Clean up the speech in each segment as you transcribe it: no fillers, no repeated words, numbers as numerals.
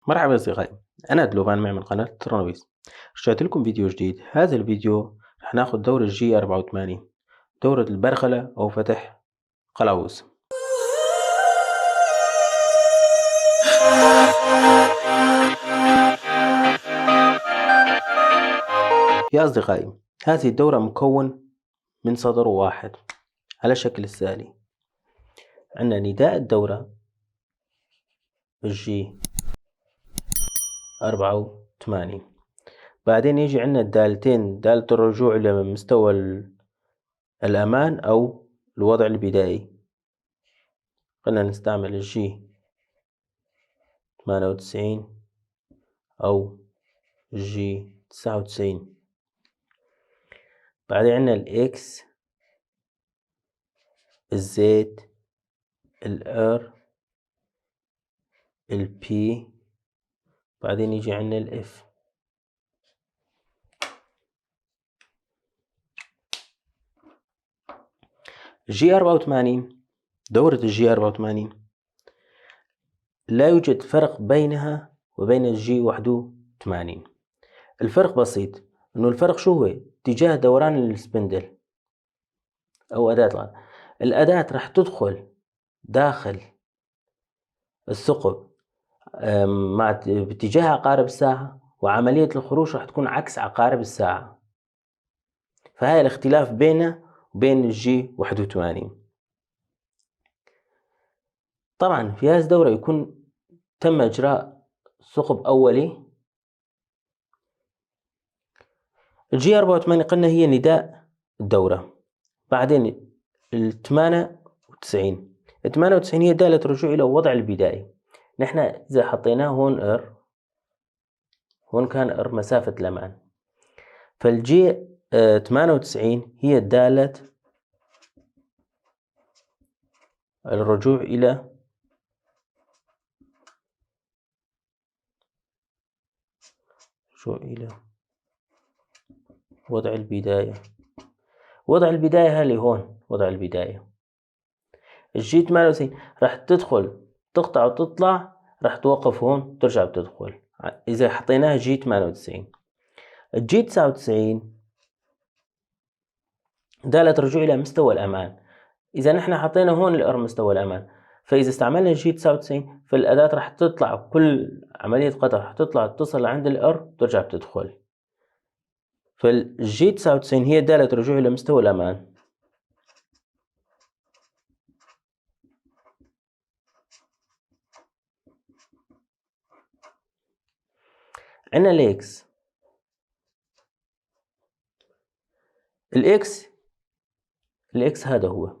مرحبا أصدقائي، أنا دلوفان معي من قناة ترانويز. رجعت لكم فيديو جديد. هذا الفيديو رح ناخذ دورة الجي 84، دورة البرغلة أو فتح قلاوز. يا أصدقائي، هذه الدورة مكون من سطر واحد على شكل التالي: عندنا نداء الدورة الجي 84، بعدين يجي عندنا الدالتين، دالة الرجوع إلى مستوى الأمان أو الوضع البدائي. قلنا نستعمل الجي 98 أو الجي 99. بعدين عندنا الإكس، الزد، الار، البي، بعدين يجي عندنا الإف. الجي 84، دورة الجي 84 لا يوجد فرق بينها وبين الجي 81. الفرق بسيط، إنه الفرق شو هو؟ اتجاه دوران السبندل أو أداة الأداة راح تدخل داخل الثقب باتجاه عقارب الساعة، وعملية الخروج راح تكون عكس عقارب الساعة. فهذا الاختلاف بينه وبين الجي 81. طبعا في هذه الدورة يكون تم إجراء ثقب أولي. الجي 84 قلنا هي نداء الدورة. بعدين 98 هي دالة رجوع إلى الوضع البدائي. نحن إذا حطيناه هون ار، هون كان ار مسافة الأمان، فالجي 98 هي دالة الرجوع إلى وضع البداية. وضع البداية اللي هون وضع البداية. الجي 98 راح تدخل تقطع وتطلع، راح توقف هون ترجع بتدخل إذا حطيناها جي 98. الجي 99 دالة رجوع إلى مستوى الأمان. إذا نحن حطينا هون الار مستوى الأمان، فإذا استعملنا الجي 99 فالأداة راح تطلع، كل عملية قطع راح تطلع تصل عند الار ترجع بتدخل. فالجي 99 هي دالة رجوع إلى مستوى الأمان. عندنا الإكس. الإكس هذا هو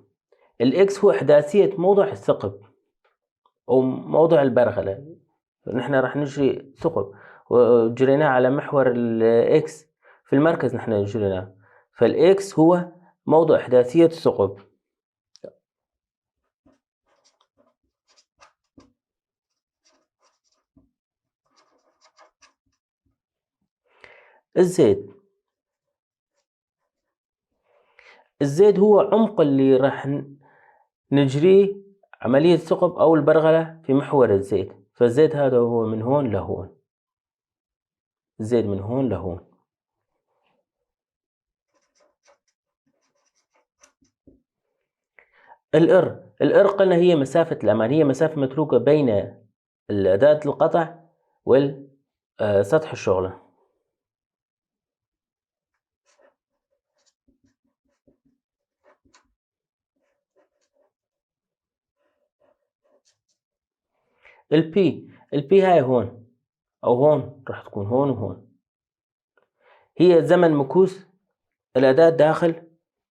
الإكس، هو إحداثية موضع الثقب أو موضع البرغلة. نحن راح نجري ثقب وجريناه على محور الإكس في المركز، نحن جريناه، فالإكس هو موضع إحداثية الثقب. الزد هو عمق اللي راح نجريه عملية ثقب أو البرغلة في محور الزد، فالزد هذا هو من هون لهون، الزد من هون لهون. الإر قلنا هي مسافة الأمان، هي مسافة متروكة بين أداة القطع والسطح الشغلة. البي هاي هون أو هون، راح تكون هون وهون، هي زمن مكوث الأداة داخل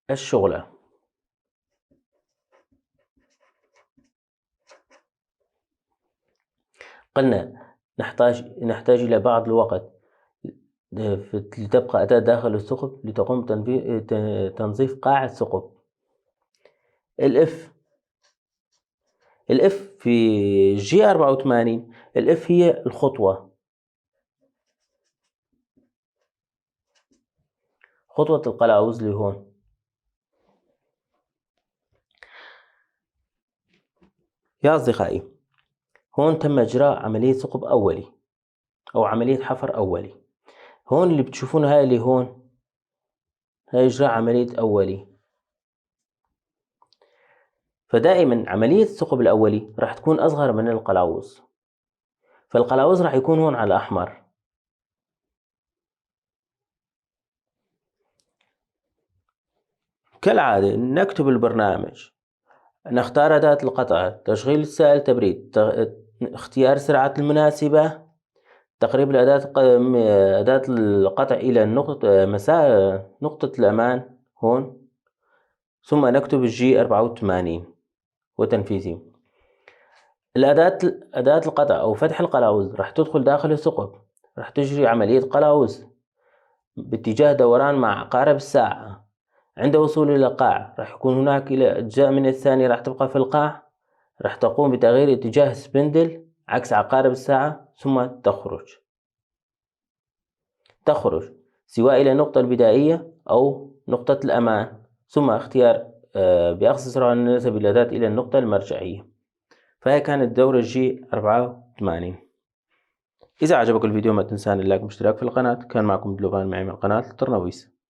الشغلة. قلنا نحتاج إلى بعض الوقت لتبقى أداة داخل الثقب لتقوم تنظيف قاع الثقب. الإف في جي 84، الإف هي الخطوة القلاوز اللي هون. يا أصدقائي، هون تم إجراء عملية ثقب أولي، أو عملية حفر أولي. هون اللي بتشوفونه هاي اللي هون هاي إجراء عملية أولي. فدائما عملية الثقب الأولي راح تكون أصغر من القلاوز، فالقلاوز راح يكون هون على الأحمر. كالعادة نكتب البرنامج، نختار أداة القطع، تشغيل السائل تبريد، اختيار السرعة المناسبة، تقريب أداة القطع إلى نقطة الأمان هون، ثم نكتب الجي 84 وتنفيذه. أداة القطع أو فتح القلاوز راح تدخل داخل الثقب، راح تجري عملية قلاوز باتجاه دوران مع عقارب الساعة. عند وصول إلى القاع راح يكون هناك إلى أجزاء من الثانية راح تبقى في القاع، راح تقوم بتغيير اتجاه سبندل عكس عقارب الساعة، ثم تخرج سواء إلى النقطة البدائية أو نقطة الأمان، ثم اختيار بأقصى سرعة مناسبة بالأداة إلى النقطة المرجعية. فهي كانت دورة جي 84. إذا عجبك الفيديو ما تنسان اللايك والاشتراك في القناة. كان معكم دلوفان معي من قناة الترنويس.